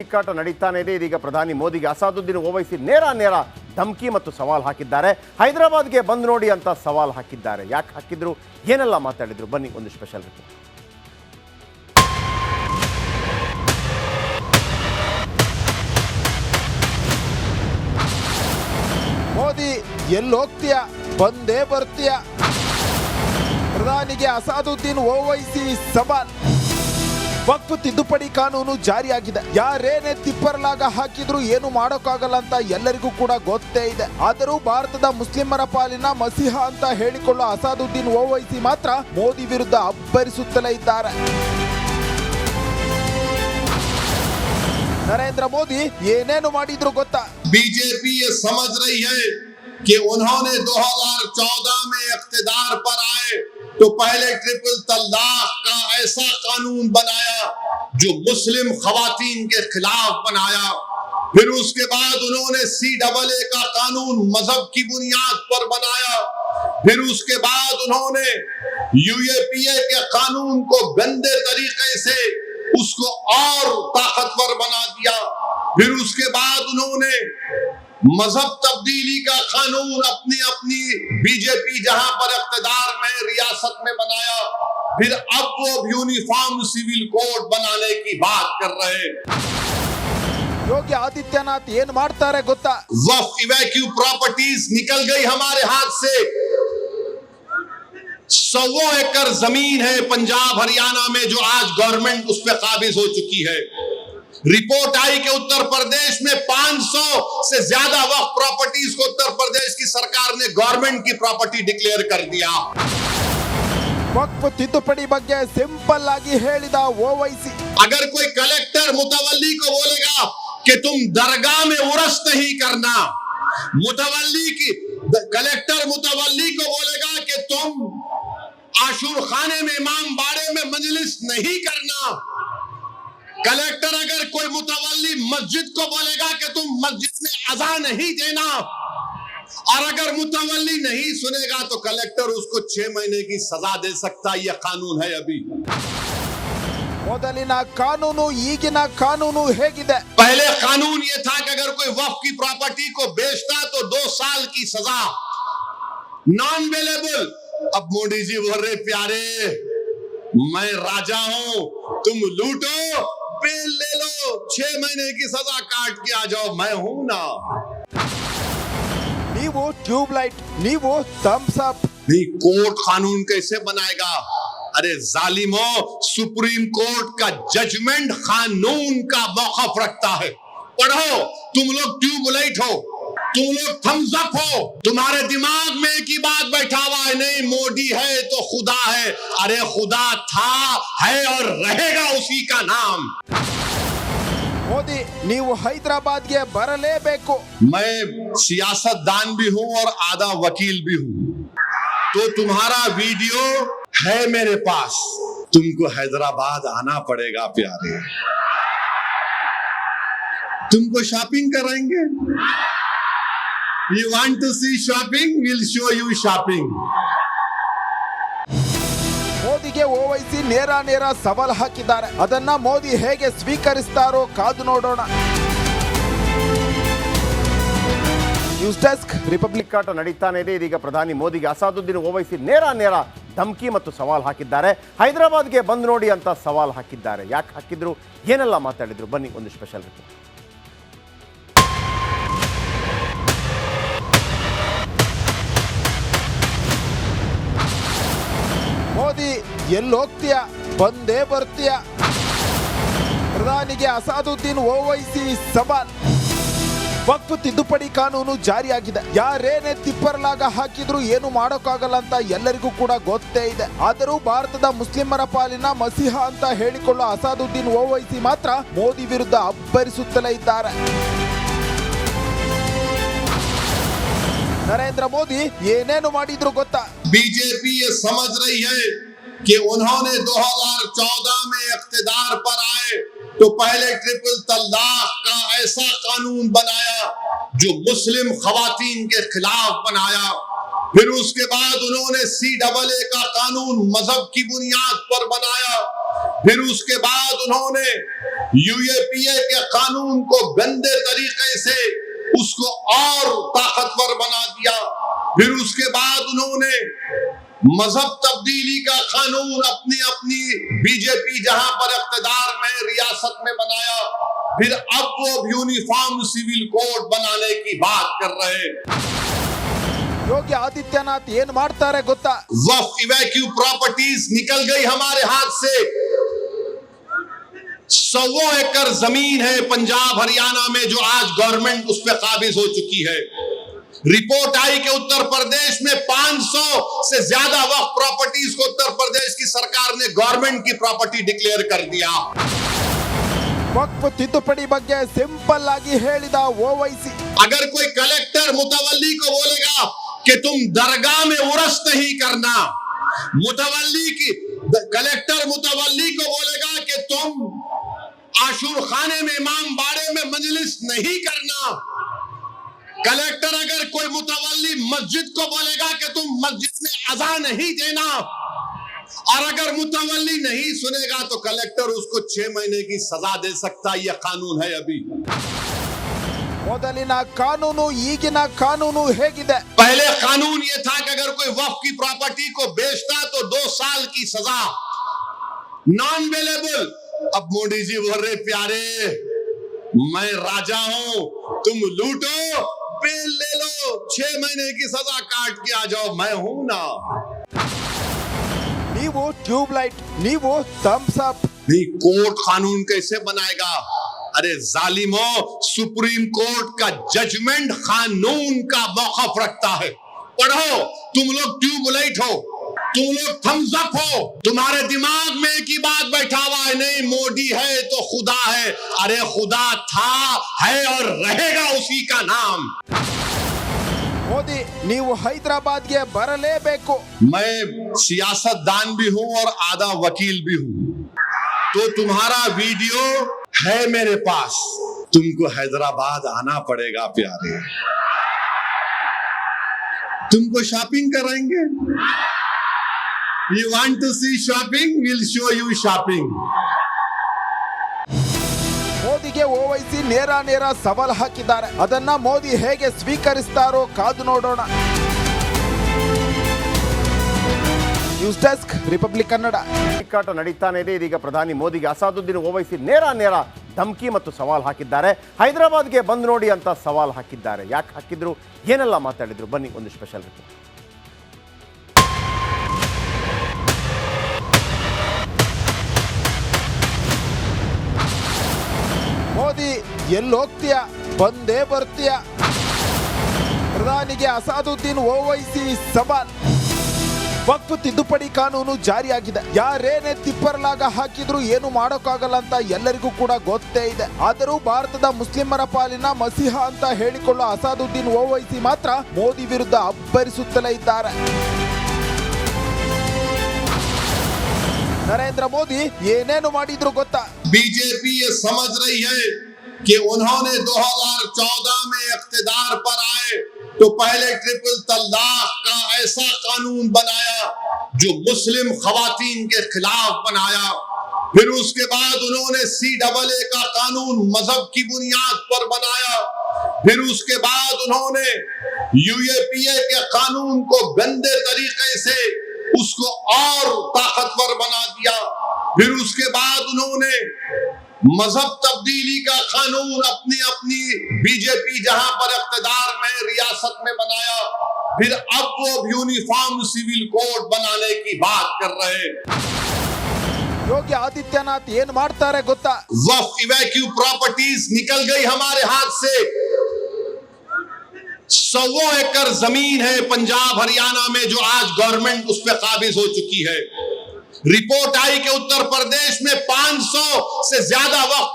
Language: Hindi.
ಕಿಕ್ಕಾಟ ನಡೀತಾನೆ ಇದೆ. ಇದೀಗ ಪ್ರಧಾನಿ ಮೋದಿಗೆ ಅಸಾದುದ್ದೀನ್ ಓವೈಸಿ ನೇರ ಧಮಕಿ ಮತ್ತು ಸವಾಲ್ ಹಾಕಿದ್ದಾರೆ. ಹೈದರಾಬಾದ್ಗೆ ಬಂದು ನೋಡಿ ಅಂತ ಸವಾಲ್ ಹಾಕಿದ್ದಾರೆ. ಯಾಕೆ ಹಾಕಿದ್ರು, ಏನೆಲ್ಲ ಮಾತಾಡಿದ್ರು, ಬನ್ನಿ ಒಂದು ಸ್ಪೆಷಲ್ ರಿಪೋರ್ಟ್. ಮೋದಿ ಎಲ್ಲೋಗ್ತೀಯ, ಬಂದೇ ಬರ್ತೀಯ. ಪ್ರಧಾನಿಗೆ ಅಸಾದುದ್ದೀನ್ ಓವೈಸಿ ಸವಾಲ್. ವಕ್ಫ್ ತಿದ್ದುಪಡಿ ಕಾನೂನು ಜಾರಿಯಾಗಿದೆ. ಯಾರೇನೇ ತಿಪ್ಪರಲಾಗ ಹಾಕಿದ್ರು ಏನು ಮಾಡೋಕ್ಕಾಗಲ್ಲ ಅಂತ ಎಲ್ಲರಿಗೂ ಕೂಡ ಗೊತ್ತೇ ಇದೆ. ಆದರೂ ಭಾರತದ ಮುಸ್ಲಿಮರ ಪಾಲಿನ ಮಸೀಹ ಅಂತ ಹೇಳಿಕೊಳ್ಳೋ ಅಸಾದುದ್ದೀನ್ ಓವೈಸಿ ಮಾತ್ರ ಮೋದಿ ವಿರುದ್ಧ ಅಬ್ಬರಿಸುತ್ತಲೇ ಇದ್ದಾರೆ. ನರೇಂದ್ರ ಮೋದಿ ಏನೇನು ಮಾಡಿದ್ರು ಗೊತ್ತಾ? बीजेपी ये समझ रही है कि उन्होंने 2014 में इख्तिदार पर आए तो पहले ट्रिपल तलाक का ऐसा कानून बनाया जो मुस्लिम खवातीन के खिलाफ बनाया। फिर उसके बाद उन्होंने CAA का कानून मजहब की बुनियाद पर बनाया। फिर उसके बाद उन्होंने UAPA के कानून को गंदे तरीके से उसको और ताकतवर बना दिया। फिर उसके बाद उन्होंने मजहब तब्दीली का कानून अपनी बीजेपी जहां पर इख्तिदार में रियासत में बनाया। फिर अब वो यूनिफॉर्म सिविल कोड बनाने की बात कर रहे हैं। योगी आदित्यनाथ ಏನ್ ಮಾಡ್ತಾರೆ ಗೊತ್ತಾ? वक्फ इवैक्यू प्रॉपर्टीज निकल गई हमारे हाथ से। 100 एकड़ जमीन है पंजाब हरियाणा में जो आज गवर्नमेंट उस पर काबिज हो चुकी है। रिपोर्ट आई कि उत्तर प्रदेश में 500 से ज्यादा वक्फ प्रॉपर्टीज को उत्तर प्रदेश की सरकार ने गवर्नमेंट की प्रॉपर्टी डिक्लेयर कर दिया। ವಕ್ಫ್ ತಿದ್ದುಪಡಿ ಬಗ್ಗೆ ಸಿಂಪಲ್ ಆಗಿ ಹೇಳಿದ ಓವೈಸಿ. अगर कोई कलेक्टर मुतवल्ली को बोलेगा कि तुम दरगाह में उर्स नहीं करना, कलेक्टर मुतवल्ली को बोलेगा कि तुम आशूर खाने में इमाम बाड़े में मजलिस नहीं करना, कलेक्टर अगर कोई मुतवल्ली मस्जिद को बोलेगा कि तुम मस्जिद में अज़ान नहीं देना, और अगर मुतवल्ली नहीं सुनेगा तो कलेक्टर उसको 6 महीने की सजा दे सकता है। यह कानून है। अभी ಮೊದಲಿನ ಕಾನೂನು ಈಗಿನ ಕಾನೂನು ಹೇಗಿದೆ? पहले कानून ये था कि अगर कोई वक्फ की प्रॉपर्टी को बेचता तो 2 साल की सजा, नॉन अवेलेबल। अब मोदी जी बोल रहे प्यारे मैं राजा हूं, तुम लूटो बेल ले लो, 6 महीने की सजा काट के आ जाओ, मैं हूं ना। ನೀವು ಟ್ಯೂಬ್ ಲೈಟ್, ನೀವು ಥಮ್ಸ್ ಅಪ್. नहीं, कोर्ट कानून कैसे बनाएगा? अरे जालिमो, सुप्रीम कोर्ट का जजमेंट कानून का मौकफ रखता है। पढ़ो, तुम लोग ट्यूब लाइट हो, तुम लोग थम्स अप हो, तुम्हारे दिमाग में एक ही बात बैठा हुआ है, नहीं मोदी है तो खुदा है। अरे खुदा था, है और रहेगा उसी का नाम। ಮೋದಿ ನೀವು ಹೈದರಾಬಾದ್ಗೆ ಬರಲೇಬೇಕು. मैं सियासतदान भी हूं और आधा वकील भी हूं, तो तुम्हारा वीडियो है मेरे पास, तुमको हैदराबाद आना पड़ेगा प्यारे। तुमको शॉपिंग कराएंगे। You want to see shopping? We'll show you shopping. ಮೋದಿಗೆ ಓವೈಸಿ ನೇರ ಸವಾಲ್ ಹಾಕಿದ್ದಾರೆ. ಅದನ್ನ ಮೋದಿ ಹೇಗೆ ಸ್ವೀಕರಿಸ್ತಾರೋ ಕಾದು ನೋಡೋಣ. News desk, republic. ಕಿಕ್ಕಾಟ ನಡೀತಾನೆ ಇದೆ. ಇದೀಗ ಪ್ರಧಾನಿ ಮೋದಿಗೆ ಅಸಾದುದ್ದೀನ್ ಓವೈಸಿ ನೇರ ಧಮಕಿ ಮತ್ತು ಸವಾಲ್ ಹಾಕಿದ್ದಾರೆ. ಹೈದರಾಬಾದ್ಗೆ ಬಂದು ನೋಡಿ ಅಂತ ಸವಾಲ್ ಹಾಕಿದ್ದಾರೆ. ಯಾಕೆ ಹಾಕಿದ್ರು, ಏನೆಲ್ಲ ಮಾತಾಡಿದ್ರು, ಬನ್ನಿ ಒಂದು ಸ್ಪೆಷಲ್ ರಿಪೋರ್ಟ್. ಮೋದಿ ಎಲ್ಲೋಗ್ತೀಯ, ಬಂದೇ ಬರ್ತೀಯ. ಪ್ರಧಾನಿಗೆ ಅಸಾದುದ್ದೀನ್ ಓವೈಸಿ ಸವಾಲ್. ವಕ್ಫ್ ತಿದ್ದುಪಡಿ ಕಾನೂನು ಜಾರಿಯಾಗಿದೆ. ಯಾರೇನೇ ತಿಪ್ಪರಲಾಗ ಹಾಕಿದ್ರು ಏನು ಮಾಡೋಕ್ಕಾಗಲ್ಲ ಅಂತ ಎಲ್ಲರಿಗೂ ಕೂಡ ಗೊತ್ತೇ ಇದೆ. ಆದರೂ ಭಾರತದ ಮುಸ್ಲಿಮರ ಪಾಲಿನ ಮಸೀಹ ಅಂತ ಹೇಳಿಕೊಳ್ಳೋ ಅಸಾದುದ್ದೀನ್ ಓವೈಸಿ ಮಾತ್ರ ಮೋದಿ ವಿರುದ್ಧ ಅಬ್ಬರಿಸುತ್ತಲೇ ಇದ್ದಾರೆ. ನರೇಂದ್ರ ಮೋದಿ ಏನೇನು ಮಾಡಿದ್ರು ಗೊತ್ತಾ? बीजेपी ये समझ रही है कि उन्होंने 2014 में इख्तिदार पर आए तो पहले ट्रिपल तलाक का ऐसा कानून बनाया जो मुस्लिम खवातीन के खिलाफ बनाया। फिर उसके बाद उन्होंने CAA का कानून मजहब की बुनियाद पर बनाया। फिर उसके बाद उन्होंने यूएपीए के कानून को गंदे तरीके से उसको और ताकतवर बना दिया। फिर उसके बाद उन्होंने मजहब तब्दीली का कानून अपनी अपनी बीजेपी जहां पर इख्तिदार में रियासत में बनाया। फिर अब वो यूनिफॉर्म सिविल कोड बनाने की बात कर रहे हैं। ಯೋಗಿ ಆದಿತ್ಯನಾಥ್ ಏನ್ ಮಾಡ್ತಾರೆ ಗೊತ್ತಾ? वक्फ इवैक्यू प्रॉपर्टीज निकल गई हमारे हाथ से। 100 एकड़ जमीन है पंजाब हरियाणा में जो आज गवर्नमेंट उस पर काबिज हो चुकी है। रिपोर्ट आई कि उत्तर प्रदेश में 500 से ज्यादा वक्फ प्रॉपर्टीज को उत्तर प्रदेश की सरकार ने गवर्नमेंट की प्रॉपर्टी डिक्लेयर कर दिया। ವಕ್ಫ್ ತಿದ್ದುಪಡಿ ಬಗ್ಗೆ ಸಿಂಪಲ್ ಆಗಿ ಹೇಳಿದ ಓವೈಸಿ, अगर कोई कलेक्टर मुतवल्ली को बोलेगा कि तुम दरगाह में उर्स नहीं करना, कलेक्टर मुतवल्ली को बोलेगा कि तुम आशूर खाने में इमाम बाड़े में मजलिस नहीं करना, कलेक्टर अगर कोई मुतवल्ली मस्जिद को बोलेगा कि तुम मस्जिद में अज़ान नहीं देना, और अगर मुतवल्ली नहीं सुनेगा तो कलेक्टर उसको 6 महीने की सजा दे सकता है। यह कानून है। अभी ಮೊದಲಿನ ಕಾನೂನು ಈಗಿನ ಕಾನೂನು ಹೇಗಿದೆ? पहले कानून ये था कि अगर कोई वक्फ की प्रॉपर्टी को बेचता तो 2 साल की सजा, नॉन अवेलेबल। अब मोदी जी बोल रहे प्यारे मैं राजा हूं, तुम लूटो बेल ले लो, 6 महीने की सजा काट के आ जाओ, मैं हूं ना। ನೀವು ಟ್ಯೂಬ್ ಲೈಟ್, ನೀವು ಥಮ್ಸ್ ಅಪ್। नहीं, कोर्ट कानून कैसे बनाएगा? अरे जालिमो, सुप्रीम कोर्ट का जजमेंट कानून का मौखफ रखता है। पढ़ो, तुम लोग ट्यूबलाइट हो, तुम लोग थम्स अप हो, तुम्हारे दिमाग में एक ही बात बैठा हुआ है, नहीं मोदी है तो खुदा है। अरे खुदा था, है और रहेगा उसी का नाम। ಮೋದಿ, ನೀವು ಹೈದರಾಬಾದ್ಗೆ ಬರಲೇಬೇಕು। मैं सियासतदान भी हूं और आधा वकील भी हूं, तो तुम्हारा वीडियो है मेरे पास, तुमको हैदराबाद आना पड़ेगा प्यारे। तुमको शॉपिंग कराएंगे। You want to see shopping? We'll show you shopping. ಮೋದಿಗೆ ಓವೈಸಿ ನೇರ ಸವಾಲ್ ಹಾಕಿದ್ದಾರೆ. ಅದನ್ನ ಮೋದಿ ಹೇಗೆ ಸ್ವೀಕರಿಸ್ತಾರೋ ಕಾದು ನೋಡೋಣ. News desk, Republic Kannada. ತಿಕ್ಕಾಟ ನಡೀತಾನೆ ಇದೆ. ಇದೀಗ ಪ್ರಧಾನಿ ಮೋದಿಗೆ ಅಸಾದುದ್ದೀನ್ ಓವೈಸಿ ನೇರ ಧಮಕಿ ಮತ್ತು ಸವಾಲ್ ಹಾಕಿದ್ದಾರೆ. ಹೈದರಾಬಾದ್ಗೆ ಬಂದು ನೋಡಿ ಅಂತ ಸವಾಲ್ ಹಾಕಿದ್ದಾರೆ. ಯಾಕೆ ಹಾಕಿದ್ರು, ಏನೆಲ್ಲ ಮಾತಾಡಿದ್ರು, ಬನ್ನಿ ಒಂದು ಸ್ಪೆಷಲ್ ರಿಪೋರ್ಟ್. ಮೋದಿ ಎಲ್ಲೋಗ್ತೀಯ, ಬಂದೇ ಬರ್ತೀಯ. ಪ್ರಧಾನಿಗೆ ಅಸಾದುದ್ದೀನ್ ಓವೈಸಿ ಸವಾಲ್. ವಕ್ಫ್ ತಿದ್ದುಪಡಿ ಕಾನೂನು ಜಾರಿಯಾಗಿದೆ. ಯಾರೇನೇ ತಿಪ್ಪರಲಾಗ ಹಾಕಿದ್ರು ಏನು ಮಾಡೋಕ್ಕಾಗಲ್ಲ ಅಂತ ಎಲ್ಲರಿಗೂ ಕೂಡ ಗೊತ್ತೇ ಇದೆ. ಆದರೂ ಭಾರತದ ಮುಸ್ಲಿಮರ ಪಾಲಿನ ಮಸೀಹ ಅಂತ ಹೇಳಿಕೊಳ್ಳೋ ಅಸಾದುದ್ದೀನ್ ಓವೈಸಿ ಮಾತ್ರ ಮೋದಿ ವಿರುದ್ಧ ಅಬ್ಬರಿಸುತ್ತಲೇ ಇದ್ದಾರೆ. ನರೇಂದ್ರ ಮೋದಿ ಏನೇನು ಮಾಡಿದ್ರು ಗೊತ್ತಾ? बीजेपी ये समझ रही है कि उन्होंने 2014 में इख्तिदार पर आए तो पहले ट्रिपल तलाक का ऐसा कानून बनाया जो मुस्लिम खवातीन के खिलाफ बनाया। फिर उसके बाद उन्होंने CAA का कानून मजहब की बुनियाद पर बनाया। फिर उसके बाद उन्होंने UAPA के कानून को गंदे तरीके से उसको और ताकतवर बना दिया। फिर उसके बाद उन्होंने मजहब तब्दीली का कानून अपनी अपनी बीजेपी जहां पर इख्तिदार में रियासत में बनाया। फिर अब वो यूनिफॉर्म सिविल कोड बनाने की बात कर रहे हैं। ಯೋಗಿ ಆದಿತ್ಯನಾಥ್ ಏನ್ ಮಾಡ್ತಾರೆ ಗೊತ್ತಾ? वक्फ इवैक्यू प्रॉपर्टीज निकल गई हमारे हाथ से। 100 एकड़ जमीन है पंजाब हरियाणा में जो आज गवर्नमेंट उस पर काबिज हो चुकी है। रिपोर्ट आई कि उत्तर प्रदेश में 500 से ज्यादा वक्फ